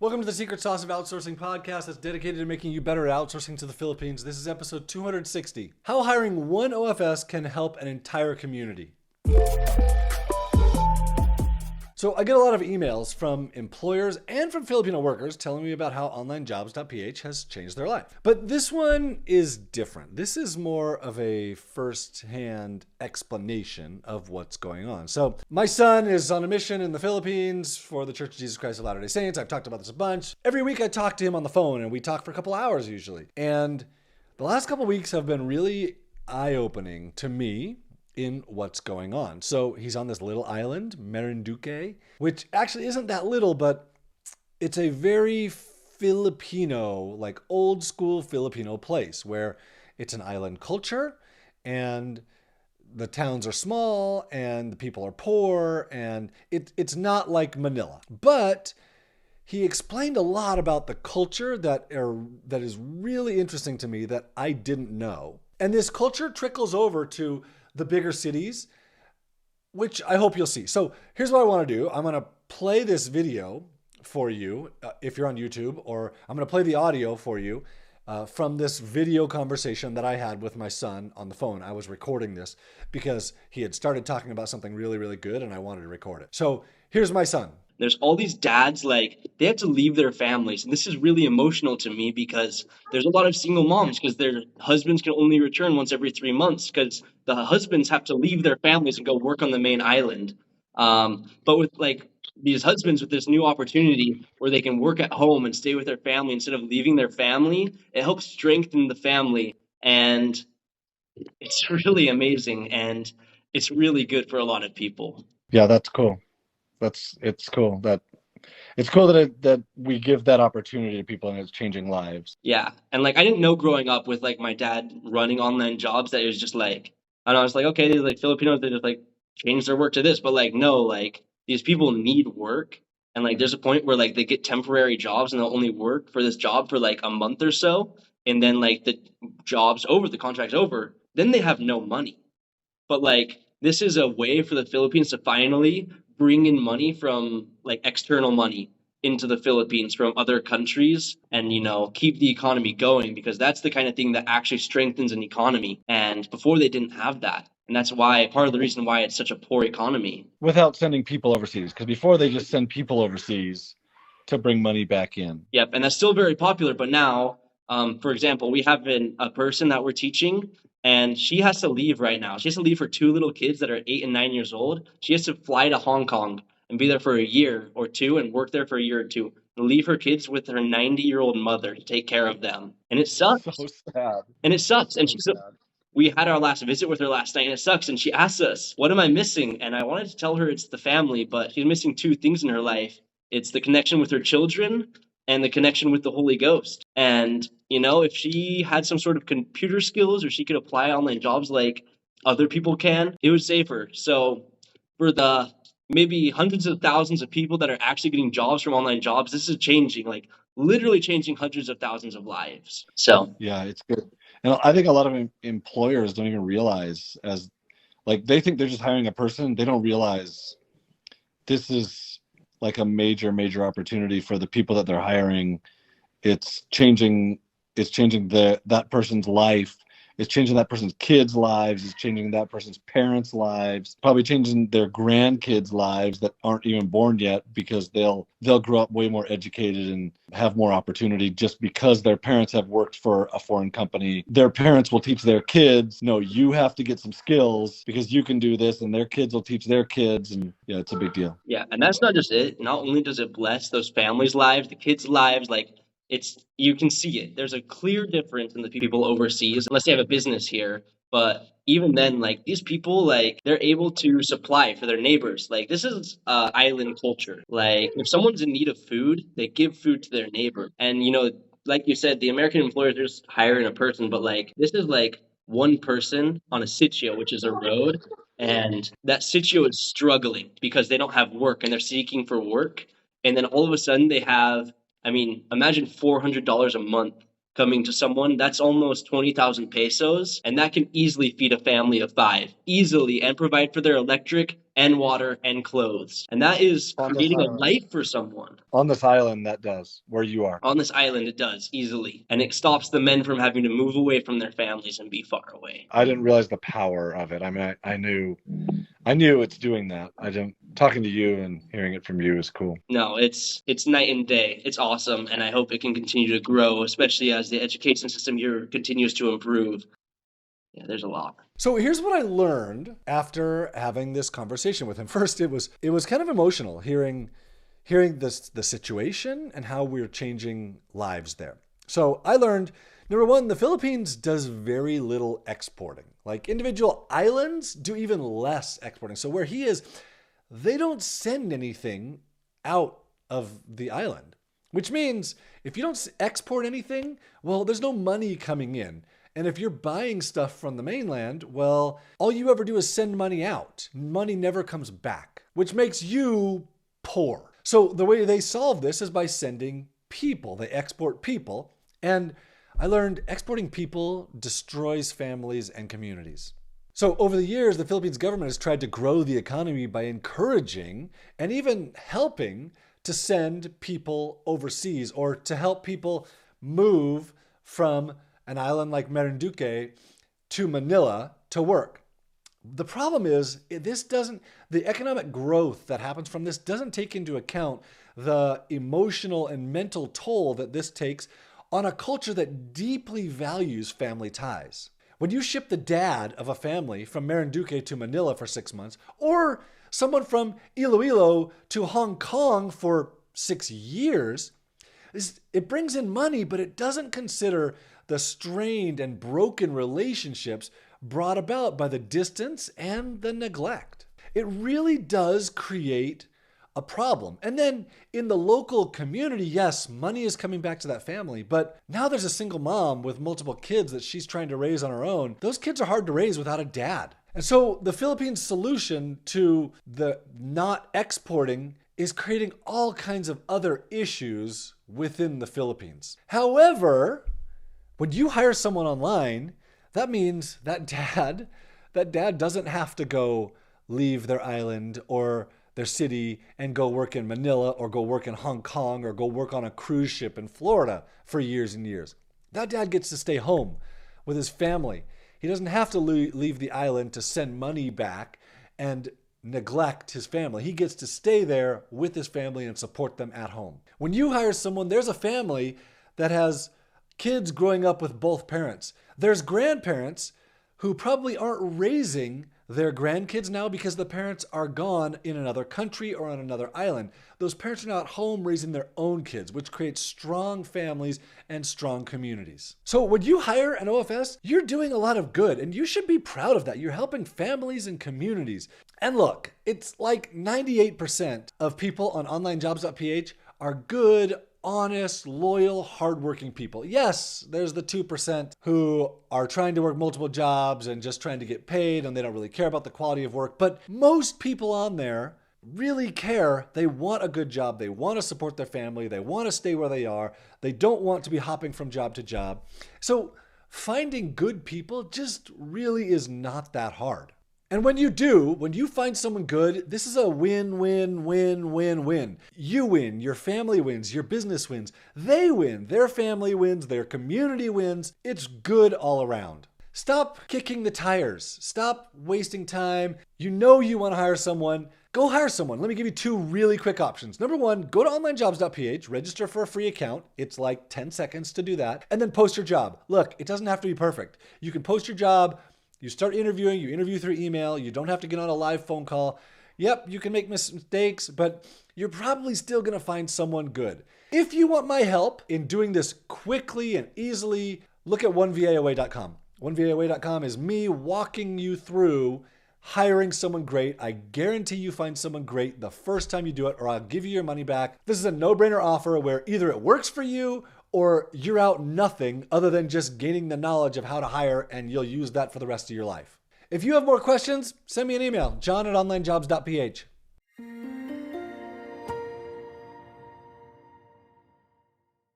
Welcome to the Secret Sauce of Outsourcing podcast that's dedicated to making you better at outsourcing to the Philippines. This is episode 260. How hiring one OFS can help an entire community. So I get a lot of emails from employers and from Filipino workers telling me about how Onlinejobs.ph has changed their life. But this one is different. This is more of a first-hand explanation of what's going on. So my son is on a mission in the Philippines for the Church of Jesus Christ of Latter-day Saints. I've talked about this a bunch. Every week I talk to him on the phone, and we talk for a couple hours usually. And the last couple weeks have been really eye-opening to me in what's going on. So he's on this little island, Marinduque, which actually isn't that little, but it's a very Filipino, like old school Filipino place where it's an island culture and the towns are small and the people are poor and it's not like Manila. But he explained a lot about the culture that is really interesting to me that I didn't know. And this culture trickles over to the bigger cities, which I hope you'll see. So here's what I want to do. I'm going to play this video for you if you're on YouTube, or I'm going to play the audio for you from this video conversation that I had with my son on the phone. I was recording this because he had started talking about something really, really good and I wanted to record it. So here's my son. There's all these dads, like, they have to leave their families. And this is really emotional to me because there's a lot of single moms because their husbands can only return once every 3 months because the husbands have to leave their families and go work on the main island. But with like these husbands with this new opportunity where they can work at home and stay with their family instead of leaving their family, it helps strengthen the family. And it's really amazing. And it's really good for a lot of people. Yeah, that's cool. It's cool that we give that opportunity to people and it's changing lives. Yeah. And like I didn't know growing up with like my dad running online jobs that it was just like, and I was like, okay, these like Filipinos, they just like change their work to this. But like no, like these people need work. And like there's a point where like they get temporary jobs and they'll only work for this job for like a month or so. And then like the contract's over, then they have no money. But like this is a way for the Philippines to finally bring in money from like external money into the Philippines from other countries and, you know, keep the economy going, because that's the kind of thing that actually strengthens an economy. And before they didn't have that. And that's why part of the reason why it's such a poor economy. Without sending people overseas, because before they just send people overseas to bring money back in. Yep. And that's still very popular. But now, for example, we have a person that we're teaching, and she has to leave right now. She has to leave her 2 little kids that are 8 and 9 years old. She has to fly to Hong Kong and be there for a year or two and work there for a year or two and leave her kids with her 90-year-old mother to take care of them. And it sucks. So sad. And it sucks. And we had our last visit with her last night, and it sucks. And she asked us, what am I missing? And I wanted to tell her it's the family, but she's missing 2 things in her life. It's the connection with her children and the connection with the Holy Ghost. And, you know, if she had some sort of computer skills or she could apply online jobs like other people can, it would save her. So for the maybe hundreds of thousands of people that are actually getting jobs from online jobs, this is changing, like literally changing hundreds of thousands of lives. So yeah, it's good. And I think a lot of employers don't even realize, as like they think they're just hiring a person. They don't realize this is like a major opportunity for the people that they're hiring. It's changing that person's life. It's changing that person's kids' lives. It's changing that person's parents' lives. Probably changing their grandkids' lives that aren't even born yet, because they'll grow up way more educated and have more opportunity just because their parents have worked for a foreign company. Their parents will teach their kids, no, you have to get some skills because you can do this, and their kids will teach their kids, and yeah, it's a big deal. Yeah, and that's not just it. Not only does it bless those families' lives, the kids' lives, like you can see it. There's a clear difference in the people overseas, unless they have a business here. But even then, like these people, like they're able to supply for their neighbors. Like this is island culture. Like if someone's in need of food, they give food to their neighbor. And you know, like you said, the American employers are just hiring a person, but like this is like one person on a sitio, which is a road, and that sitio is struggling because they don't have work and they're seeking for work. And then all of a sudden they have, I mean, imagine $400 a month coming to someone, that's almost 20,000 pesos. And that can easily feed a family of 5, easily, and provide for their electric and water and clothes. And that is On this creating a island. life for someone. On this island, that does, where you are. On this island, it does, easily. And it stops the men from having to move away from their families and be far away. I didn't realize the power of it. I mean, I knew it's doing that. Talking to you and hearing it from you is cool. No, it's night and day. It's awesome, and I hope it can continue to grow, especially as the education system here continues to improve. Yeah, there's a lot. So here's what I learned after having this conversation with him. First, it was kind of emotional hearing the situation and how we're changing lives there. So I learned, number one, the Philippines does very little exporting. Like individual islands do even less exporting. So where he is, they don't send anything out of the island, which means if you don't export anything, well, there's no money coming in. And if you're buying stuff from the mainland, well, all you ever do is send money out. Money never comes back, which makes you poor. So the way they solve this is by sending people. They export people. And I learned exporting people destroys families and communities. So over the years, the Philippines government has tried to grow the economy by encouraging and even helping to send people overseas or to help people move from an island like Marinduque to Manila to work. The problem is the economic growth that happens from this doesn't take into account the emotional and mental toll that this takes on a culture that deeply values family ties. When you ship the dad of a family from Marinduque to Manila for 6 months, or someone from Iloilo to Hong Kong for 6 years, it brings in money, but it doesn't consider the strained and broken relationships brought about by the distance and the neglect. It really does create a problem. And then in the local community, yes, money is coming back to that family, but now there's a single mom with multiple kids that she's trying to raise on her own. Those kids are hard to raise without a dad. And so the Philippines' solution to the not exporting is creating all kinds of other issues within the Philippines. However, when you hire someone online, that means that dad doesn't have to go leave their island or their city and go work in Manila or go work in Hong Kong or go work on a cruise ship in Florida for years and years. That dad gets to stay home with his family. He doesn't have to leave the island to send money back and neglect his family. He gets to stay there with his family and support them at home. When you hire someone, there's a family that has kids growing up with both parents. There's grandparents who probably aren't raising their grandkids now because the parents are gone in another country or on another island. Those parents are now at home raising their own kids, which creates strong families and strong communities. So when you hire an OFS, you're doing a lot of good, and you should be proud of that. You're helping families and communities. And look, it's like 98% of people on Onlinejobs.ph are good, honest, loyal, hardworking people. Yes, there's the 2% who are trying to work multiple jobs and just trying to get paid, and they don't really care about the quality of work. But most people on there really care. They want a good job. They want to support their family. They want to stay where they are. They don't want to be hopping from job to job. So finding good people just really is not that hard. And when you find someone good, this is a win, win, win, win, win. You win, your family wins, your business wins, they win, their family wins, their community wins. It's good all around. Stop kicking the tires. Stop wasting time. You know you want to hire someone. Go hire someone. Let me give you 2 really quick options. Number 1, go to Onlinejobs.ph, register for a free account. It's like 10 seconds to do that. And then post your job. Look, it doesn't have to be perfect. You can post your job. You start interviewing, you interview through email, you don't have to get on a live phone call. Yep, you can make mistakes, but you're probably still gonna find someone good. If you want my help in doing this quickly and easily, look at onevaaway.com. Onevaaway.com is me walking you through hiring someone great. I guarantee you find someone great the first time you do it, or I'll give you your money back. This is a no-brainer offer where either it works for you or you're out nothing other than just gaining the knowledge of how to hire, and you'll use that for the rest of your life. If you have more questions, send me an email, john@onlinejobs.ph.